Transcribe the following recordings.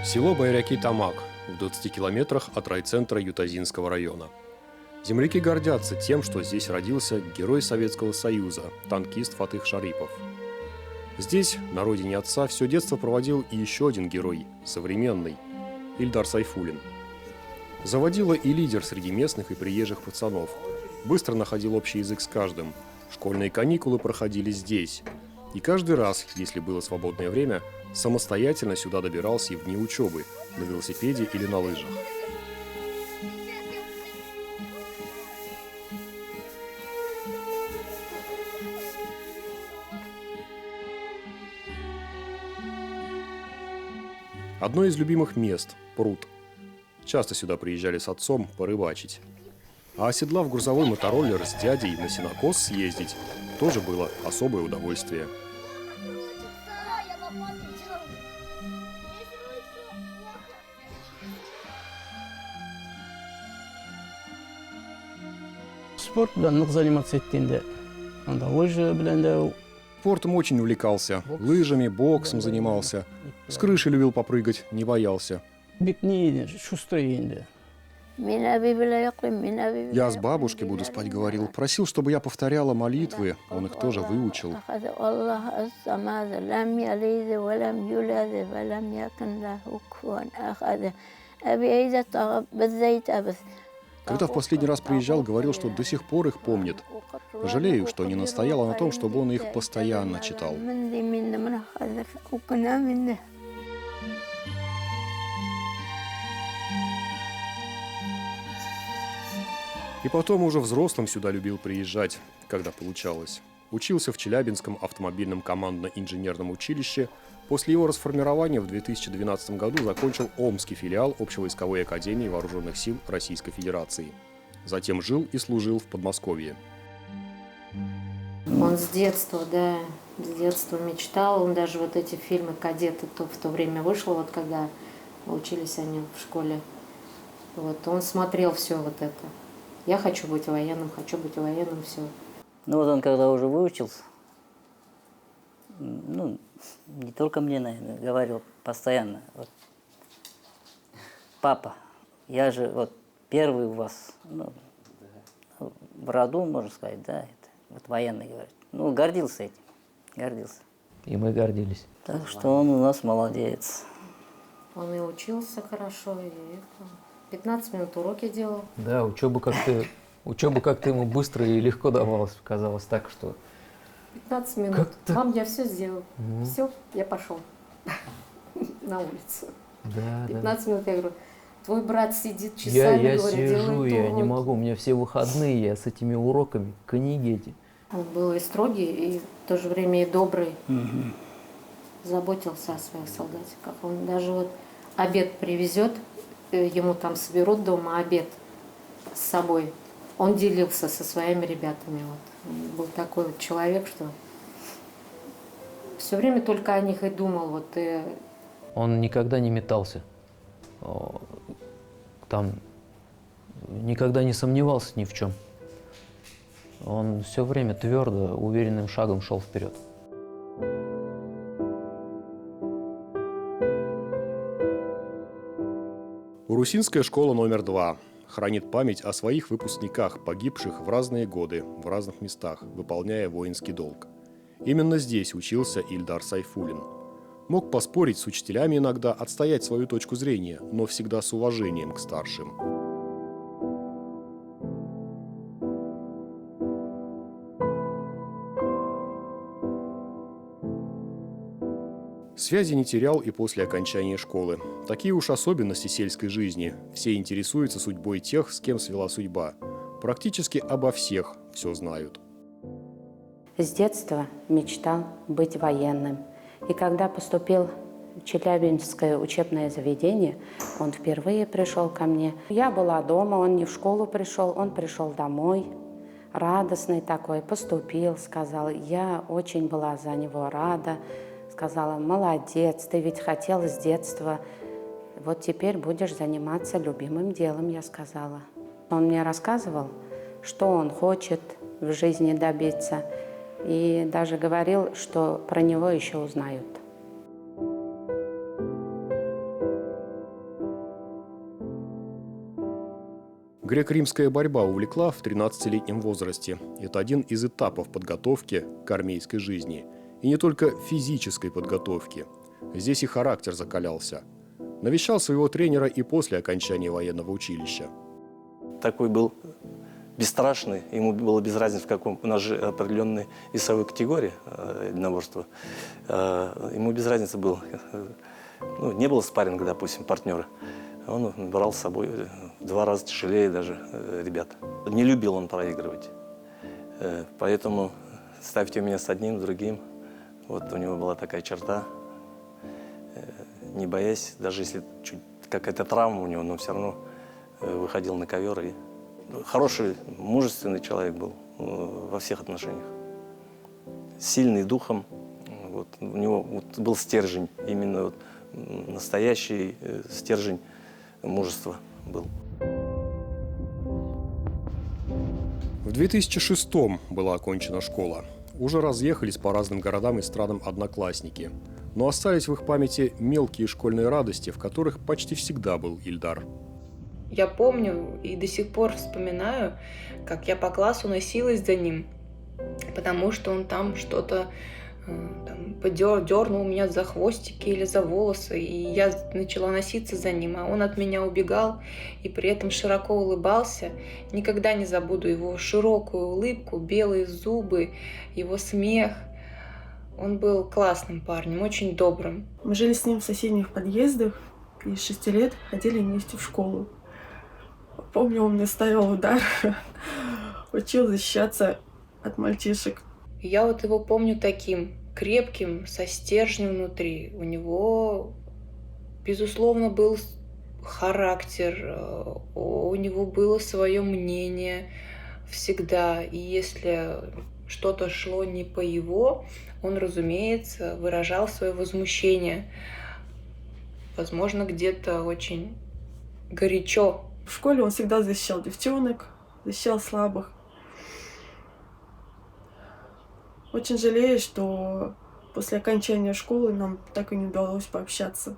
Село Байраки-Тамак в 20 километрах от райцентра Ютазинского района. Земляки гордятся тем, что здесь родился герой Советского Союза, танкист Фатых Шарипов. Здесь, на родине отца, все детство проводил и еще один герой, современный, Ильдар Сайфуллин. Заводила и лидер среди местных и приезжих пацанов. Быстро находил общий язык с каждым. Школьные каникулы проходили здесь. И каждый раз, если было свободное время, самостоятельно сюда добирался и в дни учебы, на велосипеде или на лыжах. Одно из любимых мест – пруд. Часто сюда приезжали с отцом порыбачить. А оседлав грузовой мотороллер с дядей на сенокос съездить тоже было особое удовольствие. Спорт bilen заниматься ettiğinde, лыжи bilen de. Спортом очень увлекался. Лыжами, боксом занимался. С крыши любил попрыгать, не боялся. Я с бабушкой буду спать, говорил. Просил, чтобы я повторяла молитвы. Он их тоже выучил. Когда в последний раз приезжал, говорил, что до сих пор их помнит. Жалею, что не настояла на том, чтобы он их постоянно читал. И потом уже взрослым сюда любил приезжать, когда получалось. Учился в Челябинском автомобильном командно-инженерном училище. После его расформирования в 2012 году закончил Омский филиал Общевойсковой академии Вооруженных сил Российской Федерации. Затем жил и служил в Подмосковье. Он с детства мечтал. Он даже вот эти фильмы «Кадеты» в то время вышло, вот когда учились они в школе. Вот он смотрел все вот это. Я хочу быть военным, все. Ну вот он когда уже выучился, ну, не только мне, наверное, говорил постоянно. Вот, папа, я же вот первый у вас, ну, в роду, можно сказать, да, это, вот военный, говорит. Ну, гордился этим, гордился. И мы гордились. Так что он у нас молодец. Он и учился хорошо, и 15 минут уроки делал. Да, учеба как-то ему быстро и легко давалась, казалось так, что... 15 минут. Мам, я все сделал. Все, я пошел на улицу. Да, 15 минут, я говорю, твой брат сидит часами, я говорит, сижу, делает я не уроки. могу, у меня все выходные, я с этими уроками, книги эти. Он был и строгий, и в то же время и добрый. Заботился о своих солдатиках. Он даже вот обед привезет, ему там соберут дома обед с собой. Он делился со своими ребятами. Вот. Он был такой вот человек, что все время только о них и думал. Вот, Он никогда не метался, там никогда не сомневался ни в чем. Он все время твердо, уверенным шагом шел вперед. Урусинская школа номер 2 хранит память о своих выпускниках, погибших в разные годы, в разных местах, выполняя воинский долг. Именно здесь учился Ильдар Сайфуллин. Мог поспорить с учителями иногда, отстоять свою точку зрения, но всегда с уважением к старшим. Связи не терял и после окончания школы. Такие уж особенности сельской жизни. Все интересуются судьбой тех, с кем свела судьба. Практически обо всех все знают. С детства мечтал быть военным. И когда поступил в Челябинское учебное заведение, он впервые пришел ко мне. Я была дома, он не в школу пришел, он пришел домой. Радостный такой, поступил, сказал. Я очень была за него рада. Сказала, молодец, ты ведь хотел с детства, вот теперь будешь заниматься любимым делом, я сказала. Он мне рассказывал, что он хочет в жизни добиться, и даже говорил, что про него еще узнают. Греко-римская борьба увлекла в 13-летнем возрасте. Это один из этапов подготовки к армейской жизни. И не только физической подготовки. Здесь и характер закалялся. Навещал своего тренера и после окончания военного училища. Такой был бесстрашный, ему было без разницы, в каком, у нас же определенной весовой категории единоборства. Ему без разницы было, ну, не было спарринга, допустим, партнера. Он брал с собой в 2 раза тяжелее даже ребят. Не любил он проигрывать. Поэтому ставьте меня с одним, с другим. Вот у него была такая черта. Не боясь, даже если чуть какая-то травма у него, но все равно выходил на ковер. И хороший, мужественный человек был во всех отношениях. Сильный духом. Вот, у него вот был стержень, именно вот, настоящий стержень мужества был. В 2006-м была окончена школа. Уже разъехались по разным городам и странам одноклассники. Но остались в их памяти мелкие школьные радости, в которых почти всегда был Ильдар. Я помню и до сих пор вспоминаю, как я по классу носилась за ним, потому что он там что-то дернул меня за хвостики или за волосы, и я начала носиться за ним, а он от меня убегал и при этом широко улыбался. Никогда не забуду его широкую улыбку, белые зубы, его смех. Он был классным парнем, очень добрым. Мы жили с ним в соседних подъездах и с 6 лет ходили вместе в школу. Помню, он мне ставил удар, учил защищаться от мальчишек. Я вот его помню таким крепким, со стержнем внутри. У него, безусловно, был характер, у него было свое мнение всегда. И если что-то шло не по его, он, разумеется, выражал свое возмущение. Возможно, где-то очень горячо. В школе он всегда защищал девчонок, защищал слабых. Очень жалею, что после окончания школы нам так и не удалось пообщаться.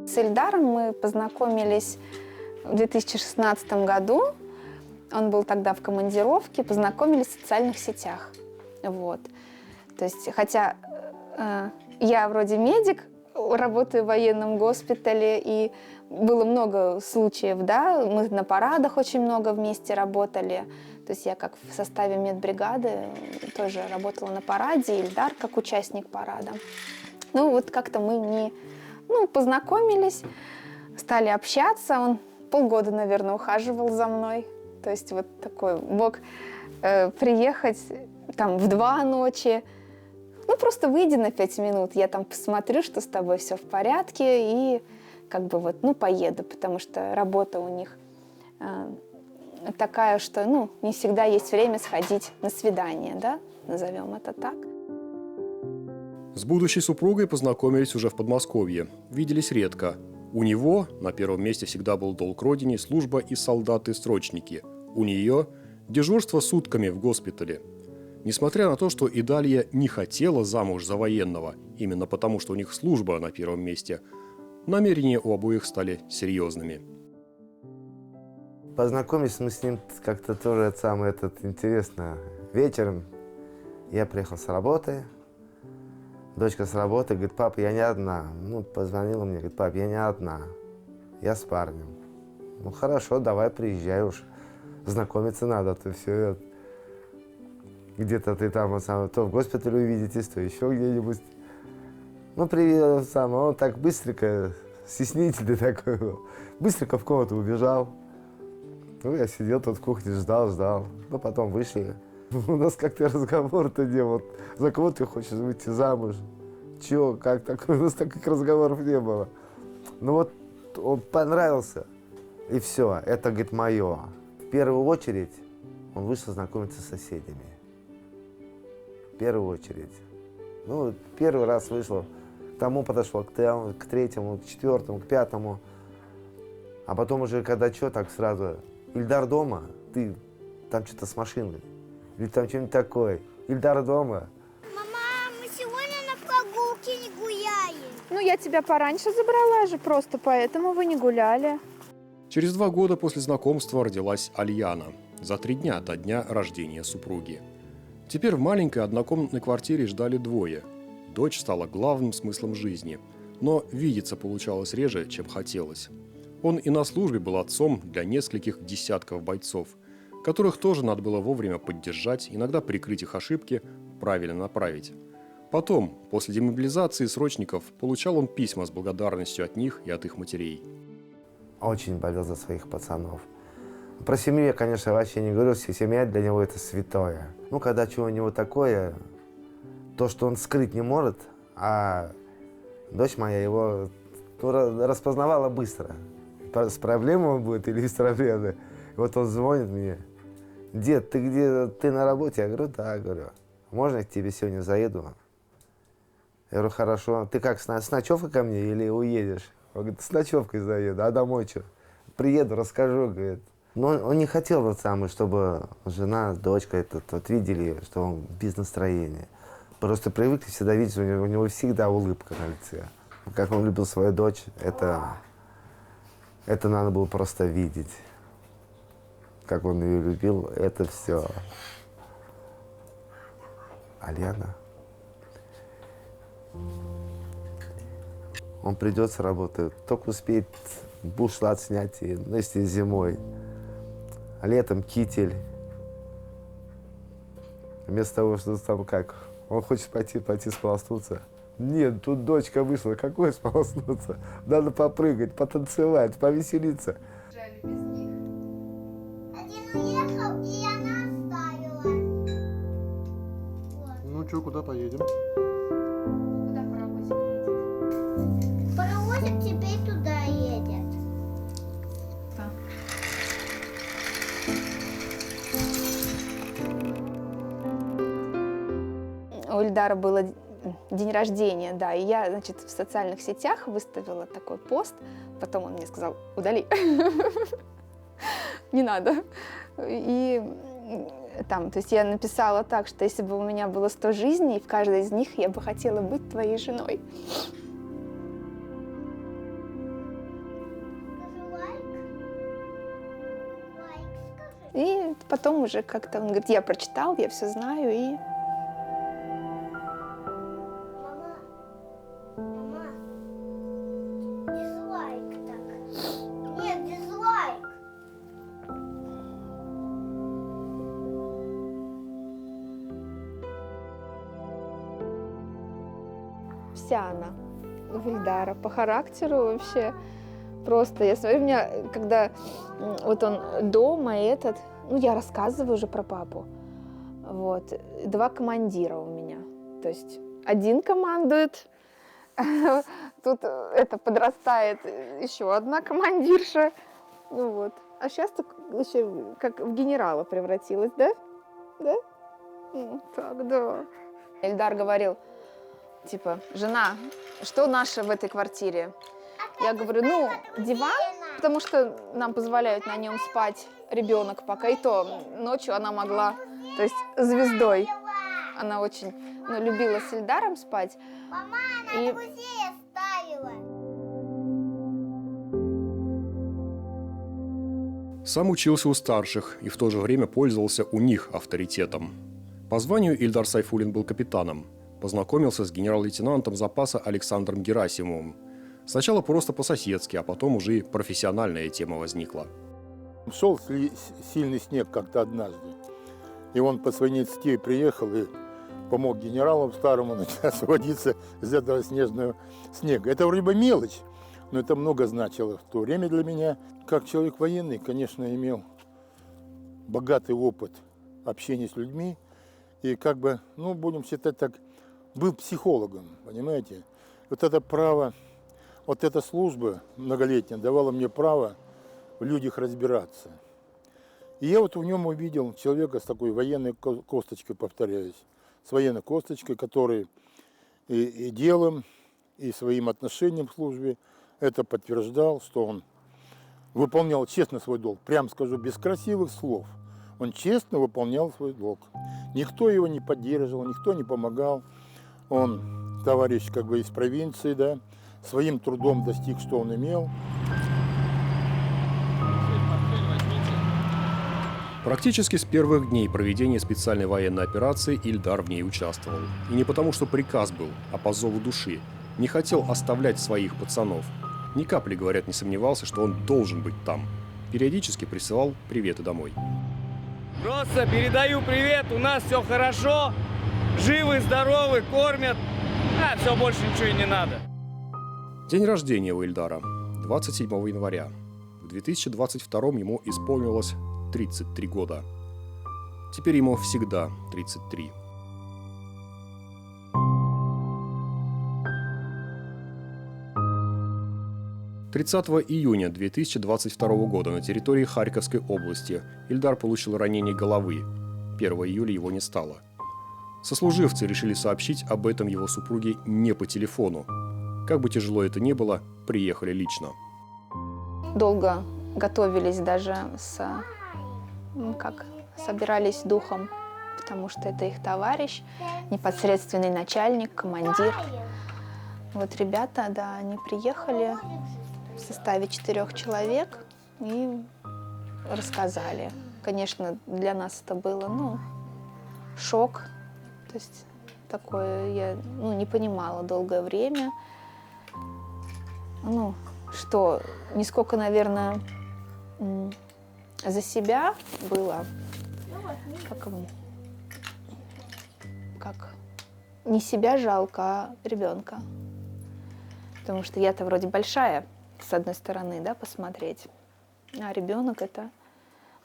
С Ильдаром мы познакомились в 2016 году. Он был тогда в командировке, познакомились в социальных сетях. Вот. То есть, хотя я вроде медик, работаю в военном госпитале, и было много случаев, да, мы на парадах очень много вместе работали. То есть я как в составе медбригады тоже работала на параде, Ильдар как участник парада. Ну вот как-то мы познакомились, стали общаться, он полгода, наверное, ухаживал за мной. То есть вот такой мог приехать там в 2 ночи, просто выйди на 5 минут, я там посмотрю, что с тобой все в порядке, и как бы поеду, потому что работа у них такая, что, не всегда есть время сходить на свидание, да, назовем это так. С будущей супругой познакомились уже в Подмосковье. Виделись редко. У него на первом месте всегда был долг родине, служба и солдаты-срочники. У нее дежурство сутками в госпитале. Несмотря на то, что Идалья не хотела замуж за военного, именно потому, что у них служба на первом месте, намерения у обоих стали серьезными. Познакомились мы с ним как-то тоже интересно. Вечером я приехал с работы, дочка с работы, говорит: пап, я не одна. Позвонила мне, говорит: пап, я не одна, я с парнем. Хорошо, давай приезжай уж, знакомиться надо, то все. Где-то ты там, то в госпитале увидитесь, то еще где-нибудь. Привет, он так быстренько, стеснительный такой был, быстренько в комнату убежал. Я сидел тут в кухне, ждал. Потом вышли. У нас как-то разговор-то не было. За кого ты хочешь выйти замуж? Чего, как такое? У нас таких разговоров не было. Он понравился, и все, это, говорит, мое. В первую очередь он вышел знакомиться с соседями. В первую очередь. Первый раз вышел, к тому подошел, к 3-му, к 4-му, к 5-му. А потом уже, когда так сразу: Ильдар дома? Ты там что-то с машиной? Или там что-нибудь такое? Ильдар дома? Мама, мы сегодня на прогулке не гуляли. я тебя пораньше забрала же, просто поэтому вы не гуляли. Через 2 года после знакомства родилась Альяна, за 3 дня до дня рождения супруги. Теперь в маленькой однокомнатной квартире ждали двое. Дочь стала главным смыслом жизни, но видеться получалось реже, чем хотелось. Он и на службе был отцом для нескольких десятков бойцов, которых тоже надо было вовремя поддержать, иногда прикрыть их ошибки, правильно направить. Потом, после демобилизации срочников, получал он письма с благодарностью от них и от их матерей. Очень болел за своих пацанов. Про семью я, конечно, вообще не говорю. Семья для него это святое. Ну, когда что у него такое, то, что он скрыть не может, а дочь моя его распознавала быстро. С проблемой он будет или без проблемы. И вот он звонит мне. Дед, ты где? Ты на работе? Я говорю, да, говорю. Можно я к тебе сегодня заеду? Я говорю, хорошо. Ты как, с ночевкой ко мне или уедешь? Он говорит, с ночевкой заеду, а домой что? Приеду, расскажу, говорит. Но он не хотел вот самый, чтобы жена, дочка вот видели, что он без настроения. Просто привыкли всегда видеть, у него всегда улыбка на лице. Как он любил свою дочь, это надо было просто видеть. Как он ее любил, это все. Альяна. Он придет с работы, только успеет бушлат снять, ну, если зимой. А летом китель. Вместо того, что там как, он хочет пойти сполоснуться. Нет, тут дочка вышла, какой сполоснуться? Надо попрыгать, потанцевать, повеселиться. Один уехал, и она оставила. Вот. Ну что, куда поедем? Куда паровозик едет? Паровозик теперь туда едет. Да. У Ильдара было день рождения, да, и я, значит, в социальных сетях выставила такой пост, потом он мне сказал, удали, не надо. И там, то есть я написала так, что если бы у меня было 100 жизней, в каждой из них я бы хотела быть твоей женой. И потом уже как-то он говорит, я прочитал, я все знаю, и... Мама, дизлайк так. Нет, дизлайк. Вся она в Ильдара по характеру вообще. Просто, я смотрю, у меня, когда вот он дома, и этот, ну, я рассказываю уже про папу, вот, 2 командира у меня, то есть один командует, тут это подрастает еще одна командирша, ну вот, а сейчас еще как в генерала превратилась, да? Да? Ну, так, да. Ильдар говорил, типа, жена, что наше в этой квартире? Я говорю, ну, диван, потому что нам позволяют на нем спать ребенок пока. И то ночью она могла, то есть звездой. Она очень любила с Ильдаром спать. Мама, она друзей оставила. Сам учился у старших и в то же время пользовался у них авторитетом. По званию Ильдар Сайфуллин был капитаном. Познакомился с генерал-лейтенантом запаса Александром Герасимовым. Сначала просто по-соседски, а потом уже и профессиональная тема возникла. Шел сильный снег как-то однажды. И он по своей инициативе приехал и помог генералу старому освободиться из этого снежного снега. Это вроде бы мелочь, но это много значило в то время для меня. Как человек военный, конечно, имел богатый опыт общения с людьми. И как бы, ну, будем считать так, был психологом, понимаете. Вот это право, вот эта служба многолетняя давала мне право в людях разбираться. И я вот в нем увидел человека с такой военной косточкой, повторяюсь, с военной косточкой, который и делом, и своим отношением к службе это подтверждал, что он выполнял честно свой долг. Прям скажу, без красивых слов. Он честно выполнял свой долг. Никто его не поддерживал, никто не помогал. Он товарищ как бы из провинции, да, своим трудом достиг, что он имел. Практически с первых дней проведения специальной военной операции Ильдар в ней участвовал. И не потому, что приказ был, а по зову души. Не хотел оставлять своих пацанов. Ни капли, говорят, не сомневался, что он должен быть там. Периодически присылал приветы домой. Просто передаю привет, у нас все хорошо, живы, здоровы, кормят, а все, больше ничего и не надо. День рождения у Ильдара, 27 января. В 2022 ему исполнилось 33 года. Теперь ему всегда 33. «30 июня 2022 года на территории Харьковской области Ильдар получил ранение головы. 1 июля его не стало. Сослуживцы решили сообщить об этом его супруге не по телефону. Как бы тяжело это ни было, приехали лично. Долго готовились даже собирались духом, потому что это их товарищ, непосредственный начальник, командир. Вот ребята, да, они приехали в составе 4 человек и рассказали. Конечно, для нас это было, шок. То есть такое я не понимала долгое время. Что не сколько, наверное, за себя было, как не себя жалко, а ребенка. Потому что я-то вроде большая, с одной стороны, да, посмотреть, а ребенок это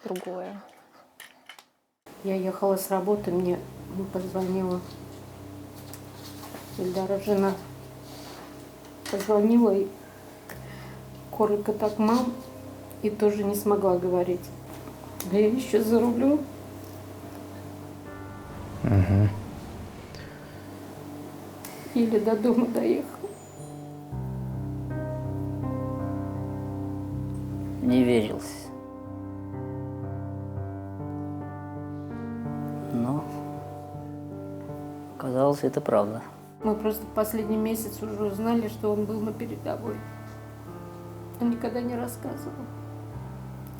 другое. Я ехала с работы, мне позвонила Ильдара жена. Позвонила и коротко так: мам, и тоже не смогла говорить. Да я еще за рулем. Угу. Еле до дома доехала. Не верилось. Но оказалось, это правда. Мы просто в последний месяц уже узнали, что он был на передовой. Он никогда не рассказывал.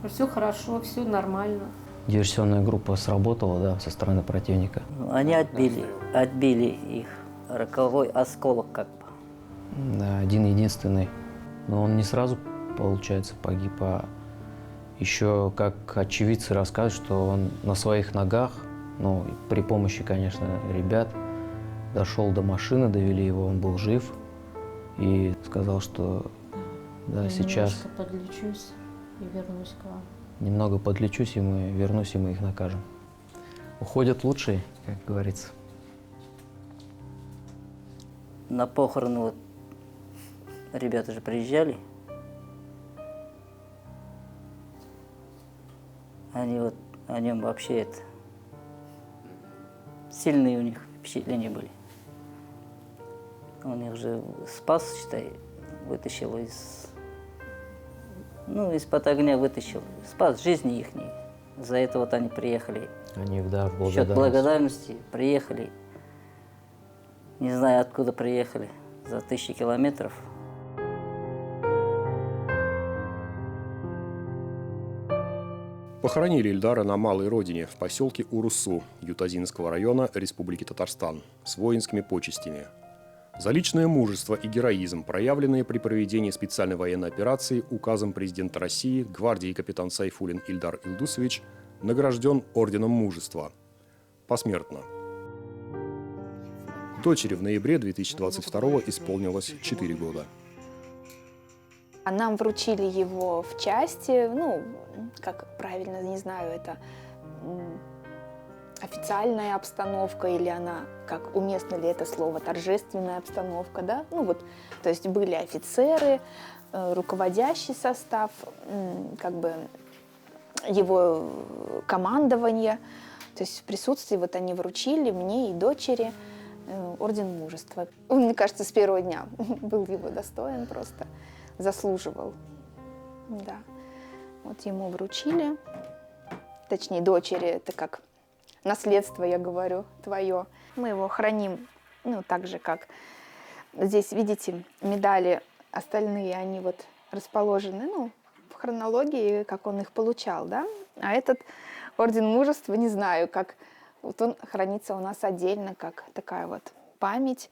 Все хорошо, все нормально. Диверсионная группа сработала, да, со стороны противника. Они отбили их. Роковой осколок как бы. Да, один-единственный. Но он не сразу, получается, погиб, а еще как очевидцы рассказывают, что он на своих ногах, при помощи, конечно, ребят, дошел до машины, довели его, он был жив и сказал, что да, я сейчас немножко подлечусь и вернусь к вам. Немного подлечусь, и мы вернусь, и мы их накажем. Уходят лучшие, как говорится. На похороны ребята же приезжали. Они о нем вообще сильные у них впечатления были. Он их же спас, считай, вытащил из-под огня вытащил, спас жизни их. За это они приехали. Они, да, в благодарности. В счет благодарности приехали. Не знаю, откуда приехали, за 1000 километров. Похоронили Ильдара на малой родине, в поселке Урусу Ютазинского района Республики Татарстан, с воинскими почестями. За личное мужество и героизм, проявленные при проведении специальной военной операции, указом президента России гвардии капитан Сайфуллин Ильдар Илдусович награжден Орденом Мужества. Посмертно. Дочери в ноябре 2022 исполнилось 4 года. Нам вручили его в части, как правильно, не знаю, это официальная обстановка или она, как уместно ли это слово, торжественная обстановка, да? То есть были офицеры, руководящий состав, его командование. То есть в присутствии они вручили мне и дочери Орден Мужества. Он, мне кажется, с первого дня был его достоин просто. Заслуживал. Да. Ему вручили. Точнее, дочери, это как наследство, я говорю, твое. Мы его храним, так же, как Здесь, видите, медали остальные, они вот расположены, ну, в хронологии, как он их получал, да. А этот орден мужества, не знаю, как вот он хранится у нас отдельно, как такая вот память.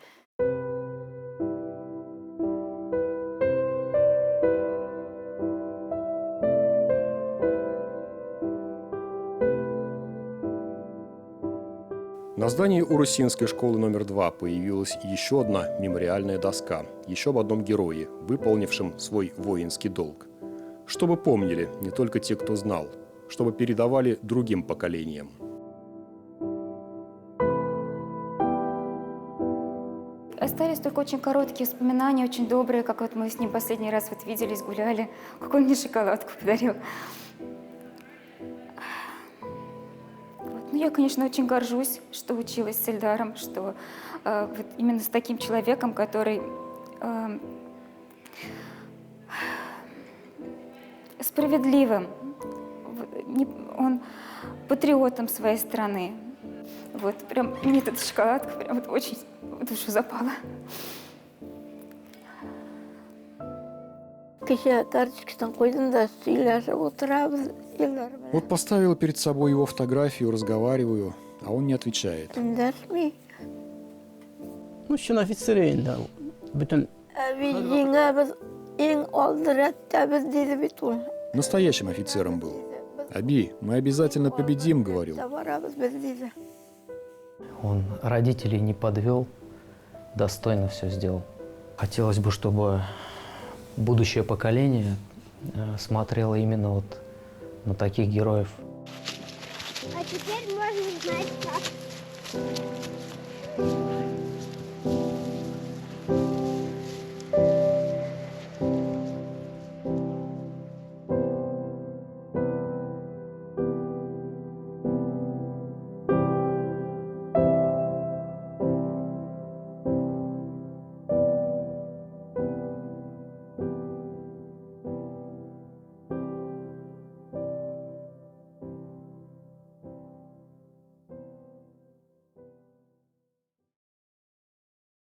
На здании Урусинской школы номер 2 появилась еще одна мемориальная доска, еще об одном герое, выполнившем свой воинский долг. Чтобы помнили не только те, кто знал, чтобы передавали другим поколениям. Остались только очень короткие воспоминания, очень добрые, как вот мы с ним последний раз вот виделись, гуляли, как он мне шоколадку подарил. Вот. Ну, я, конечно, очень горжусь, что училась с Эльдаром, что вот именно с таким человеком, который справедливым, он патриотом своей страны. Вот, прям мне эта шоколадка прям вот очень в душу запала. Вот поставила перед собой его фотографию, разговариваю, а он не отвечает. Ну, şuna ofitsireyin de. Bütün Настоящим офицером был. Аби, мы обязательно победим, говорил. Он родителей не подвел, достойно все сделал. Хотелось бы, чтобы будущее поколение смотрело именно вот на таких героев. А теперь можно знать, как